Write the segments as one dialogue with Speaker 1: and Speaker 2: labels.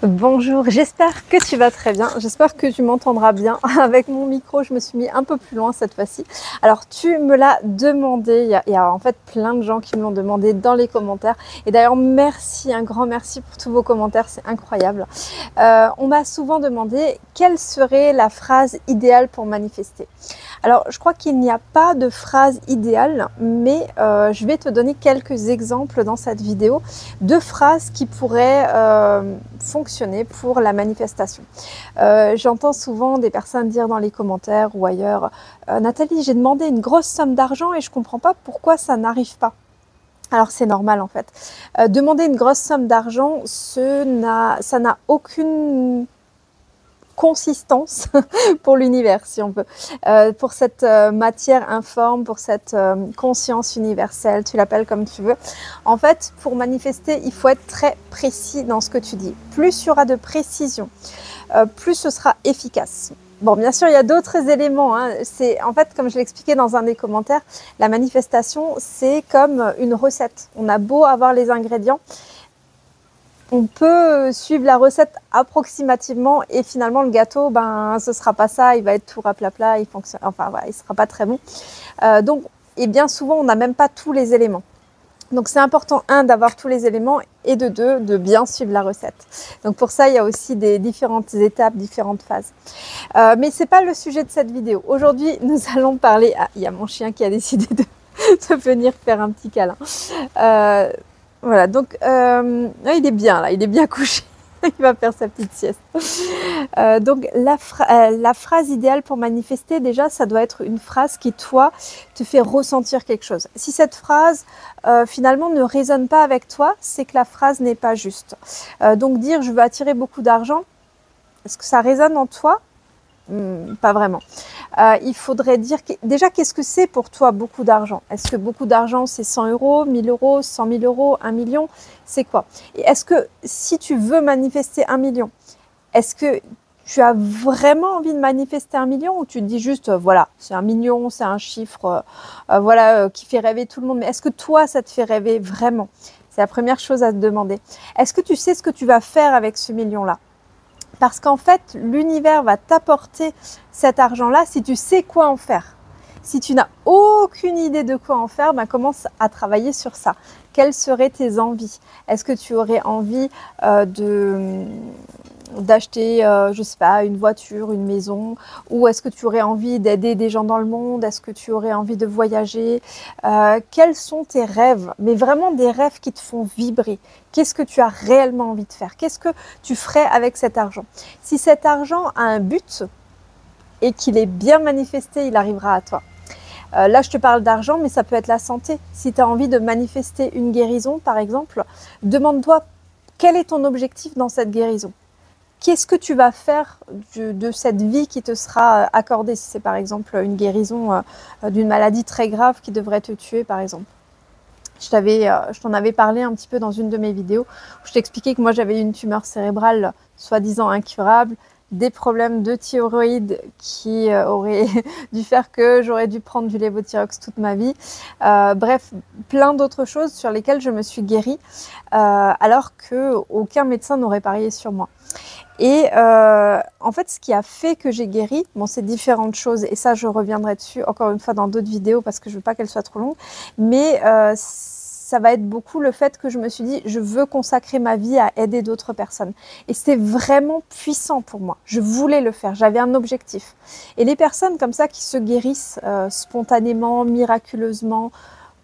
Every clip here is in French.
Speaker 1: Bonjour, j'espère que tu vas très bien, j'espère que tu m'entendras bien. Avec mon micro, je me suis mis un peu plus loin cette fois-ci. Alors tu me l'as demandé, il y a en fait plein de gens qui me l'ont demandé dans les commentaires. Et d'ailleurs merci, un grand merci pour tous vos commentaires, c'est incroyable. On m'a souvent demandé quelle serait la phrase idéale pour manifester. Alors je crois qu'il n'y a pas de phrase idéale, mais je vais te donner quelques exemples dans cette vidéo de phrases qui pourraient fonctionner pour la manifestation. J'entends souvent des personnes dire dans les commentaires ou ailleurs Nathalie, j'ai demandé une grosse somme d'argent et je comprends pas pourquoi ça n'arrive pas. Alors c'est normal en fait. Demander une grosse somme d'argent, ça n'a aucune consistance pour l'univers, si on veut, pour cette matière informe, pour cette conscience universelle, tu l'appelles comme tu veux. En fait, pour manifester, il faut être très précis dans ce que tu dis. Plus il y aura de précision, plus ce sera efficace. Bon, bien sûr, il y a d'autres éléments. Hein. C'est en fait, comme je l'expliquais dans un des commentaires, la manifestation, c'est comme une recette. On a beau avoir les ingrédients, on peut suivre la recette approximativement et finalement le gâteau, ben ce sera pas ça, il va être tout raplapla, il fonctionne, enfin voilà, il sera pas très bon. Et bien souvent on n'a même pas tous les éléments. Donc c'est important, un, d'avoir tous les éléments et de deux, de bien suivre la recette. Donc pour ça, il y a aussi des différentes étapes, différentes phases. Mais c'est pas le sujet de cette vidéo. Aujourd'hui, nous allons parler... Ah, il y a mon chien qui a décidé de venir faire un petit câlin. Voilà, donc il est bien là, il est bien couché. Il va faire sa petite sieste. Donc la phrase idéale pour manifester, déjà, ça doit être une phrase qui, toi, te fait ressentir quelque chose. Si cette phrase, finalement, ne résonne pas avec toi, c'est que la phrase n'est pas juste. Donc dire « je veux attirer beaucoup d'argent », est-ce que ça résonne en toi ? Pas vraiment. Il faudrait dire déjà qu'est-ce que c'est pour toi beaucoup d'argent? Est-ce que beaucoup d'argent c'est 100 euros, 1000 euros, 100 000 euros, 1 million? C'est quoi? Et est-ce que si tu veux manifester 1 million, est-ce que tu as vraiment envie de manifester 1 million ou tu te dis juste voilà, c'est 1 million, c'est un chiffre voilà, qui fait rêver tout le monde, mais est-ce que toi ça te fait rêver vraiment? C'est la première chose à te demander. Est-ce que tu sais ce que tu vas faire avec ce million-là? Parce qu'en fait, l'univers va t'apporter cet argent-là si tu sais quoi en faire. Si tu n'as aucune idée de quoi en faire, ben commence à travailler sur ça. Quelles seraient tes envies? Est-ce que tu aurais envie d'acheter, je sais pas, une voiture, une maison? Ou est-ce que tu aurais envie d'aider des gens dans le monde? Est-ce que tu aurais envie de voyager? Quels sont tes rêves? Mais vraiment des rêves qui te font vibrer. Qu'est-ce que tu as réellement envie de faire? Qu'est-ce que tu ferais avec cet argent? Si cet argent a un but et qu'il est bien manifesté, il arrivera à toi. Là, je te parle d'argent, mais ça peut être la santé. Si tu as envie de manifester une guérison, par exemple, demande-toi quel est ton objectif dans cette guérison? Qu'est-ce que tu vas faire de cette vie qui te sera accordée? Si c'est par exemple une guérison d'une maladie très grave qui devrait te tuer, par exemple. Je t'en avais parlé un petit peu dans une de mes vidéos où je t'expliquais que moi j'avais une tumeur cérébrale soi-disant incurable, des problèmes de thyroïde qui auraient dû faire que j'aurais dû prendre du lévothyrox toute ma vie. Bref, plein d'autres choses sur lesquelles je me suis guérie alors qu'aucun médecin n'aurait parié sur moi. Et en fait, ce qui a fait que j'ai guéri, bon, c'est différentes choses, et ça, je reviendrai dessus encore une fois dans d'autres vidéos parce que je veux pas qu'elles soient trop longues, mais ça va être beaucoup le fait que je me suis dit, je veux consacrer ma vie à aider d'autres personnes. Et c'était vraiment puissant pour moi. Je voulais le faire, j'avais un objectif. Et les personnes comme ça qui se guérissent spontanément, miraculeusement,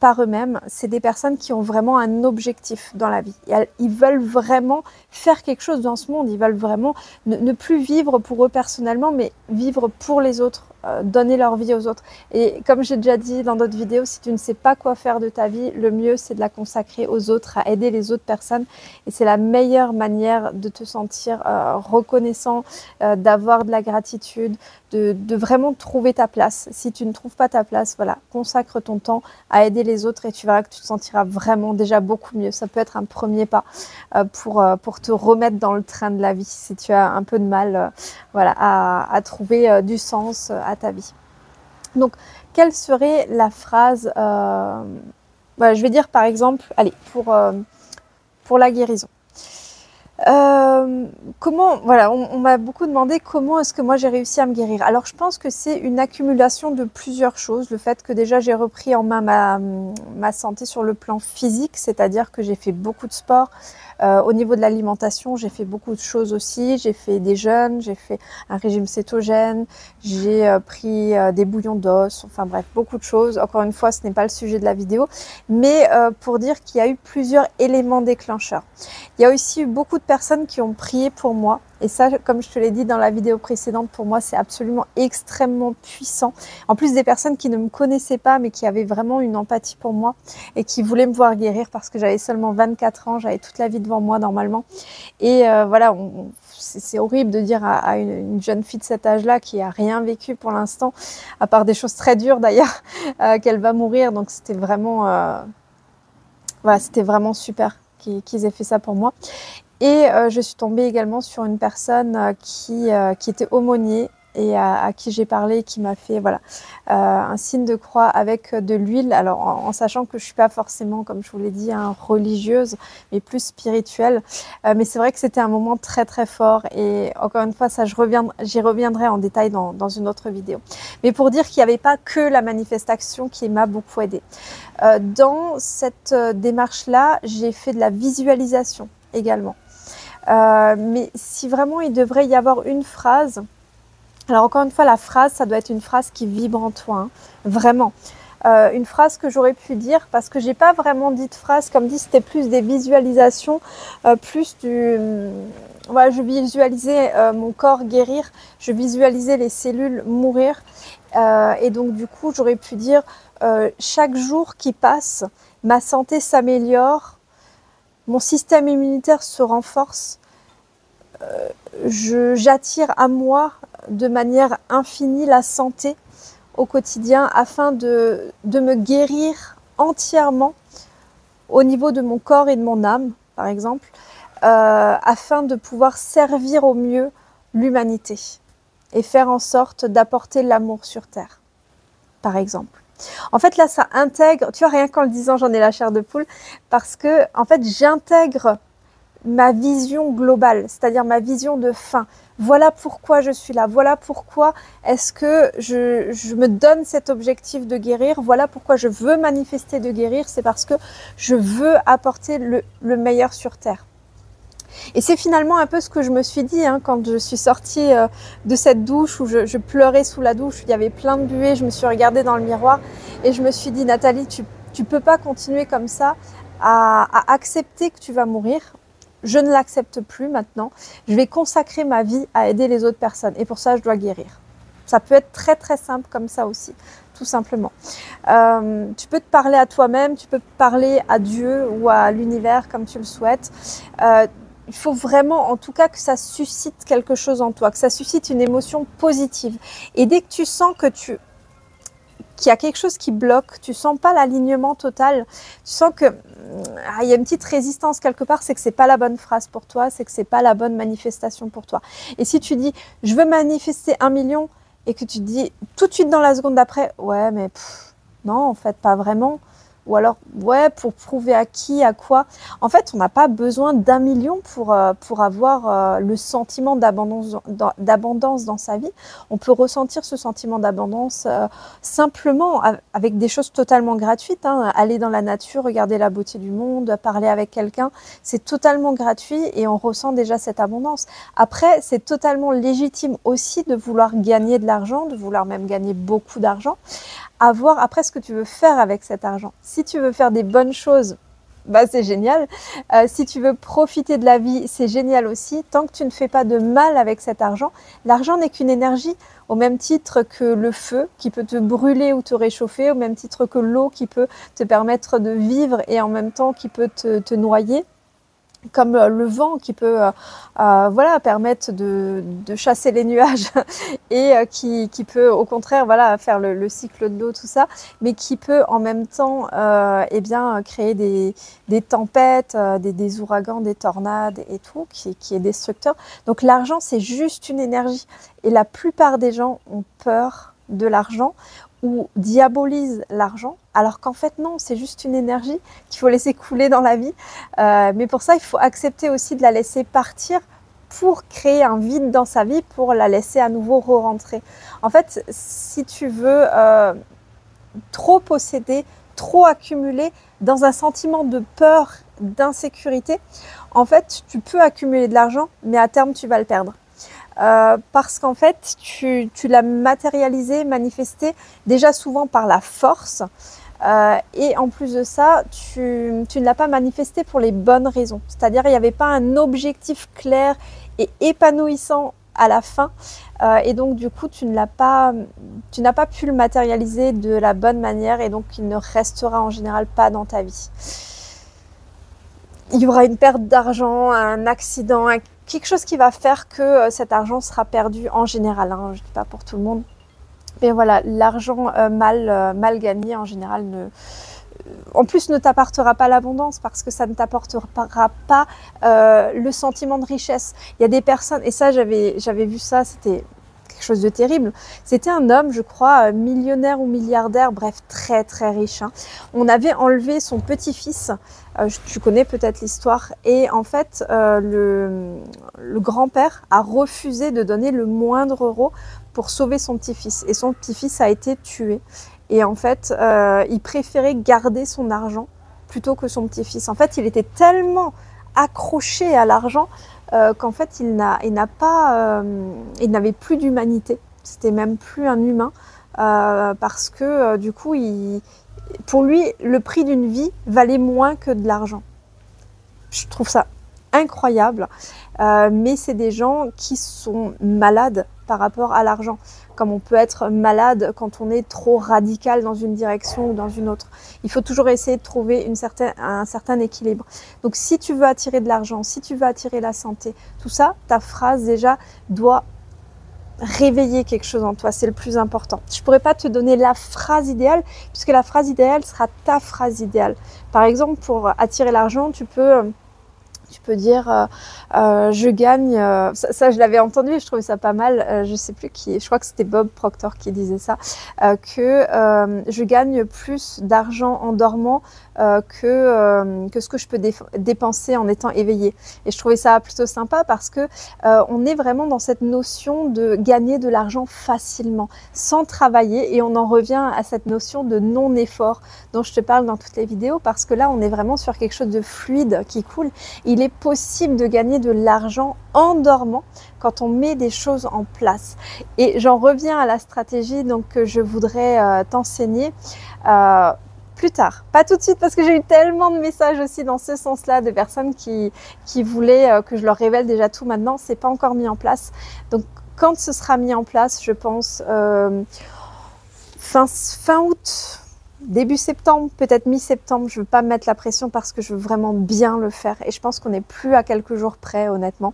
Speaker 1: par eux-mêmes, c'est des personnes qui ont vraiment un objectif dans la vie. Ils veulent vraiment faire quelque chose dans ce monde, ils veulent vraiment ne plus vivre pour eux personnellement, mais vivre pour les autres, donner leur vie aux autres. Et comme j'ai déjà dit dans d'autres vidéos, si tu ne sais pas quoi faire de ta vie, le mieux c'est de la consacrer aux autres, à aider les autres personnes. Et c'est la meilleure manière de te sentir reconnaissant, d'avoir de la gratitude, de vraiment trouver ta place. Si tu ne trouves pas ta place, voilà, consacre ton temps à aider les autres et tu verras que tu te sentiras vraiment déjà beaucoup mieux. Ça peut être un premier pas pour te remettre dans le train de la vie si tu as un peu de mal voilà, à trouver du sens à ta vie. Donc, quelle serait la phrase voilà, je vais dire par exemple, allez, pour la guérison. Comment, voilà, on m'a beaucoup demandé comment est-ce que moi j'ai réussi à me guérir. Alors je pense que c'est une accumulation de plusieurs choses. Le fait que déjà j'ai repris en main ma santé sur le plan physique, c'est-à-dire que j'ai fait beaucoup de sport. Au niveau de l'alimentation, j'ai fait beaucoup de choses aussi. J'ai fait des jeûnes, j'ai fait un régime cétogène, j'ai pris des bouillons d'os, enfin bref, beaucoup de choses. Encore une fois, ce n'est pas le sujet de la vidéo, mais pour dire qu'il y a eu plusieurs éléments déclencheurs. Il y a aussi eu beaucoup de personnes qui ont prié pour moi. Et ça, comme je te l'ai dit dans la vidéo précédente, pour moi, c'est absolument extrêmement puissant. En plus des personnes qui ne me connaissaient pas, mais qui avaient vraiment une empathie pour moi et qui voulaient me voir guérir parce que j'avais seulement 24 ans, j'avais toute la vie devant moi normalement. Et voilà, c'est horrible de dire à une jeune fille de cet âge-là qui a rien vécu pour l'instant, à part des choses très dures d'ailleurs, qu'elle va mourir. Donc c'était vraiment, voilà, c'était vraiment super qu'ils aient fait ça pour moi. Et je suis tombée également sur une personne qui était aumônier et à qui j'ai parlé, qui m'a fait voilà, un signe de croix avec de l'huile. Alors en sachant que je ne suis pas forcément, comme je vous l'ai dit, religieuse, mais plus spirituelle. Mais c'est vrai que c'était un moment très très fort. Et encore une fois, ça j'y reviendrai en détail dans une autre vidéo. Mais pour dire qu'il n'y avait pas que la manifestation qui m'a beaucoup aidée. Dans cette démarche-là, j'ai fait de la visualisation également. Mais si vraiment il devrait y avoir une phrase, alors encore une fois la phrase ça doit être une phrase qui vibre en toi, hein, vraiment. Une phrase que j'aurais pu dire, parce que j'ai pas vraiment dit de phrase, comme dit c'était plus des visualisations, plus du... voilà, je visualisais mon corps guérir, je visualisais les cellules mourir, et donc du coup j'aurais pu dire chaque jour qui passe, ma santé s'améliore, mon système immunitaire se renforce, j'attire à moi de manière infinie la santé au quotidien afin de me guérir entièrement au niveau de mon corps et de mon âme, par exemple, afin de pouvoir servir au mieux l'humanité et faire en sorte d'apporter l'amour sur Terre, par exemple. En fait, là, ça intègre, tu vois, rien qu'en le disant, j'en ai la chair de poule, parce que, en fait, j'intègre ma vision globale, c'est-à-dire ma vision de fin. Voilà pourquoi je suis là, voilà pourquoi est-ce que je me donne cet objectif de guérir, voilà pourquoi je veux manifester de guérir, c'est parce que je veux apporter le meilleur sur Terre. Et c'est finalement un peu ce que je me suis dit hein, quand je suis sortie de cette douche où je pleurais sous la douche, il y avait plein de buée, je me suis regardée dans le miroir et je me suis dit Nathalie, tu peux pas continuer comme ça à accepter que tu vas mourir. Je ne l'accepte plus maintenant. Je vais consacrer ma vie à aider les autres personnes et pour ça je dois guérir. Ça peut être très très simple comme ça aussi, tout simplement. Tu peux te parler à toi-même, tu peux te parler à Dieu ou à l'univers comme tu le souhaites. Il faut vraiment, en tout cas, que ça suscite quelque chose en toi, que ça suscite une émotion positive. Et dès que tu sens qu'il y a quelque chose qui bloque, tu sens pas l'alignement total, tu sens que il y a une petite résistance quelque part, c'est que c'est pas la bonne phrase pour toi, c'est que c'est pas la bonne manifestation pour toi. Et si tu dis, je veux manifester 1 million, et que tu dis tout de suite dans la seconde d'après, ouais, mais non, en fait, pas vraiment. Ou alors, ouais, pour prouver à qui, à quoi. En fait, on n'a pas besoin d'1 million pour avoir le sentiment d'abondance dans sa vie. On peut ressentir ce sentiment d'abondance simplement avec des choses totalement gratuites. Hein. Aller dans la nature, regarder la beauté du monde, parler avec quelqu'un, c'est totalement gratuit et on ressent déjà cette abondance. Après, c'est totalement légitime aussi de vouloir gagner de l'argent, de vouloir même gagner beaucoup d'argent. À voir après ce que tu veux faire avec cet argent. Si tu veux faire des bonnes choses, bah c'est génial. Si tu veux profiter de la vie, c'est génial aussi. Tant que tu ne fais pas de mal avec cet argent, l'argent n'est qu'une énergie, au même titre que le feu qui peut te brûler ou te réchauffer, au même titre que l'eau qui peut te permettre de vivre et en même temps qui peut te noyer. Comme le vent qui peut voilà, permettre de chasser les nuages et qui peut au contraire voilà, faire le cycle de l'eau, tout ça, mais qui peut en même temps eh bien, créer des tempêtes, des ouragans, des tornades et tout, qui est destructeur. Donc l'argent, c'est juste une énergie. Et la plupart des gens ont peur de l'argent ou diabolisent l'argent, alors qu'en fait non, c'est juste une énergie qu'il faut laisser couler dans la vie. Mais pour ça, il faut accepter aussi de la laisser partir pour créer un vide dans sa vie, pour la laisser à nouveau re-rentrer. En fait, si tu veux trop posséder, trop accumuler dans un sentiment de peur, d'insécurité, en fait, tu peux accumuler de l'argent, mais à terme, tu vas le perdre. Parce qu'en fait, tu l'as matérialisé, manifesté, déjà souvent par la force. Et en plus de ça, tu ne l'as pas manifesté pour les bonnes raisons. C'est-à-dire, il n'y avait pas un objectif clair et épanouissant à la fin. Et donc, du coup, tu n'as pas pu le matérialiser de la bonne manière et donc il ne restera en général pas dans ta vie. Il y aura une perte d'argent, un accident, quelque chose qui va faire que cet argent sera perdu en général. Hein, je ne dis pas pour tout le monde. Mais voilà, l'argent mal gagné en général en plus ne t'apportera pas l'abondance parce que ça ne t'apportera pas le sentiment de richesse. Il y a des personnes, et ça j'avais vu ça, c'était quelque chose de terrible. C'était un homme, je crois, millionnaire ou milliardaire, bref, très très riche. Hein. On avait enlevé son petit-fils, tu connais peut-être l'histoire, et en fait, le grand-père a refusé de donner le moindre euro pour sauver son petit-fils. Et son petit-fils a été tué. Et en fait, il préférait garder son argent plutôt que son petit-fils. En fait, il était tellement accroché à l'argent qu'en fait, il n'avait plus d'humanité. C'était même plus un humain parce que du coup, pour lui, le prix d'une vie valait moins que de l'argent. Je trouve ça incroyable, mais c'est des gens qui sont malades par rapport à l'argent, comme on peut être malade quand on est trop radical dans une direction ou dans une autre. Il faut toujours essayer de trouver un certain équilibre. Donc si tu veux attirer de l'argent, si tu veux attirer la santé, tout ça, ta phrase déjà doit réveiller quelque chose en toi, c'est le plus important. Je ne pourrais pas te donner la phrase idéale, puisque la phrase idéale sera ta phrase idéale. Par exemple, pour attirer l'argent, tu peux dire je gagne, ça je l'avais entendu, je trouvais ça pas mal, je sais plus qui, je crois que c'était Bob Proctor qui disait ça, que je gagne plus d'argent en dormant que ce que je peux dépenser en étant éveillée. Et je trouvais ça plutôt sympa parce que on est vraiment dans cette notion de gagner de l'argent facilement, sans travailler, et on en revient à cette notion de non-effort dont je te parle dans toutes les vidéos, parce que là on est vraiment sur quelque chose de fluide qui coule. Il est possible de gagner de l'argent en dormant quand on met des choses en place. Et j'en reviens à la stratégie donc, que je voudrais t'enseigner plus tard. Pas tout de suite parce que j'ai eu tellement de messages aussi dans ce sens-là de personnes qui voulaient que je leur révèle déjà tout maintenant. C'est pas encore mis en place. Donc quand ce sera mis en place, je pense fin août, début septembre, peut-être mi-septembre. Je ne veux pas me mettre la pression parce que je veux vraiment bien le faire. Et je pense qu'on n'est plus à quelques jours près, honnêtement.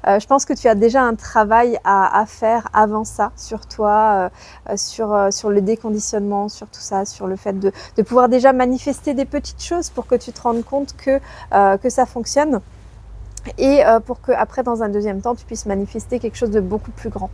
Speaker 1: Je pense que tu as déjà un travail à faire avant ça, sur toi, sur le déconditionnement, sur tout ça, sur le fait de pouvoir déjà manifester des petites choses pour que tu te rendes compte que ça fonctionne. Et pour que après dans un deuxième temps tu puisses manifester quelque chose de beaucoup plus grand.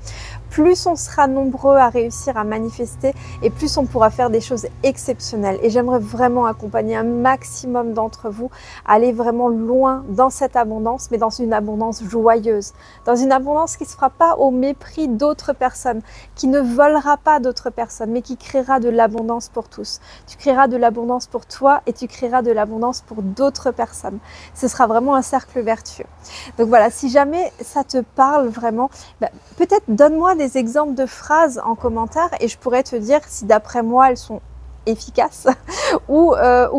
Speaker 1: Plus on sera nombreux à réussir à manifester et plus on pourra faire des choses exceptionnelles. Et j'aimerais vraiment accompagner un maximum d'entre vous à aller vraiment loin dans cette abondance, mais dans une abondance joyeuse, dans une abondance qui ne se fera pas au mépris d'autres personnes, qui ne volera pas d'autres personnes, mais qui créera de l'abondance pour tous. Tu créeras de l'abondance pour toi et tu créeras de l'abondance pour d'autres personnes. Ce sera vraiment un cercle vertueux. Donc voilà, si jamais ça te parle vraiment, peut-être donne-moi des exemples de phrases en commentaire et je pourrais te dire si d'après moi elles sont efficaces ou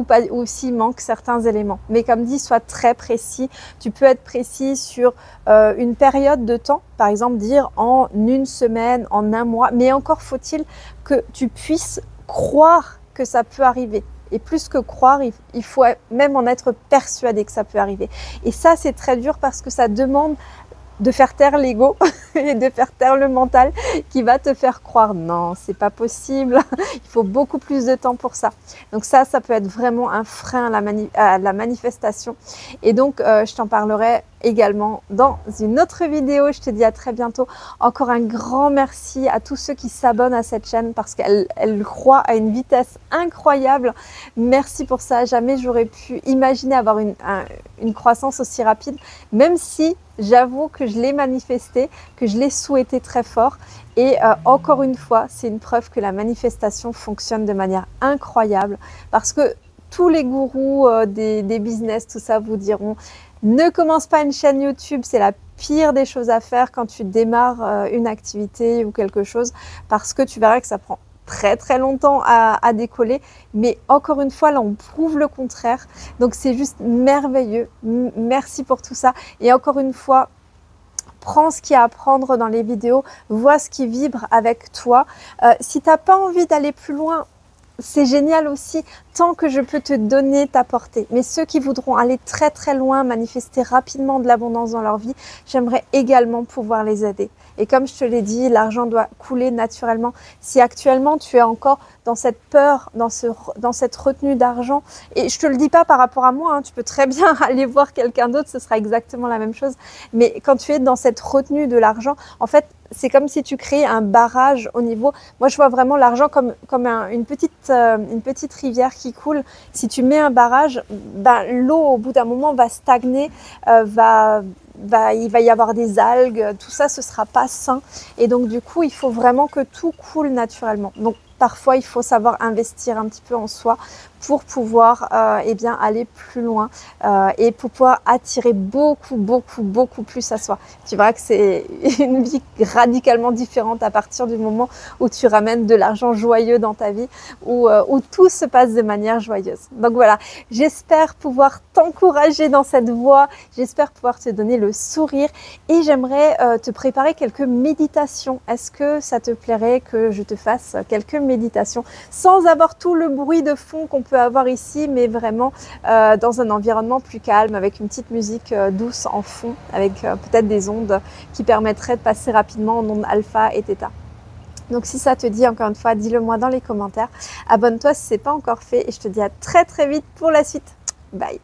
Speaker 1: pas, ou s'il manque certains éléments. Mais comme dit, sois très précis. Tu peux être précis sur une période de temps, par exemple dire en une semaine, en un mois, mais encore faut-il que tu puisses croire que ça peut arriver. Et plus que croire, il faut même en être persuadé que ça peut arriver. Et ça, c'est très dur parce que ça demande de faire taire l'ego et de faire taire le mental qui va te faire croire non, c'est pas possible, il faut beaucoup plus de temps pour ça. Donc ça peut être vraiment un frein à la manifestation. Et donc, je t'en parlerai également dans une autre vidéo. Je te dis à très bientôt. Encore un grand merci à tous ceux qui s'abonnent à cette chaîne parce qu'elle croît à une vitesse incroyable. Merci pour ça. Jamais j'aurais pu imaginer avoir une croissance aussi rapide, même si j'avoue que je l'ai manifesté, que je l'ai souhaité très fort. Et encore une fois, c'est une preuve que la manifestation fonctionne de manière incroyable parce que tous les gourous des business, tout ça vous diront ne commence pas une chaîne YouTube, c'est la pire des choses à faire quand tu démarres une activité ou quelque chose parce que tu verras que ça prend très longtemps à décoller. Mais encore une fois, là, on prouve le contraire. Donc, c'est juste merveilleux. Merci pour tout ça. Et encore une fois, prends ce qu'il y a à prendre dans les vidéos, vois ce qui vibre avec toi. Si tu n'as pas envie d'aller plus loin, c'est génial aussi, tant que je peux te donner, t'apporter. Mais ceux qui voudront aller très loin, manifester rapidement de l'abondance dans leur vie, j'aimerais également pouvoir les aider. Et comme je te l'ai dit, l'argent doit couler naturellement. Si actuellement tu es encore dans cette peur, dans cette retenue d'argent, et je te le dis pas par rapport à moi, hein, tu peux très bien aller voir quelqu'un d'autre, ce sera exactement la même chose. Mais quand tu es dans cette retenue de l'argent, en fait, c'est comme si tu créais un barrage au niveau. Moi, je vois vraiment l'argent comme une petite rivière qui coule. Si tu mets un barrage, ben, l'eau, au bout d'un moment, va stagner, il va y avoir des algues, tout ça, ce sera pas sain. Et donc, du coup, il faut vraiment que tout coule naturellement. Donc, parfois, il faut savoir investir un petit peu en soi pour pouvoir eh bien, aller plus loin et pour pouvoir attirer beaucoup plus à soi. Tu verras que c'est une vie radicalement différente à partir du moment où tu ramènes de l'argent joyeux dans ta vie, où tout se passe de manière joyeuse. Donc voilà, j'espère pouvoir t'encourager dans cette voie, j'espère pouvoir te donner le sourire et j'aimerais te préparer quelques méditations. Est-ce que ça te plairait que je te fasse quelques méditations sans avoir tout le bruit de fond qu'on peut avoir ici, mais vraiment dans un environnement plus calme, avec une petite musique douce en fond, avec peut-être des ondes qui permettraient de passer rapidement en ondes alpha et theta. Donc si ça te dit, encore une fois, dis-le moi dans les commentaires. Abonne-toi si ce n'est pas encore fait et je te dis à très vite pour la suite. Bye!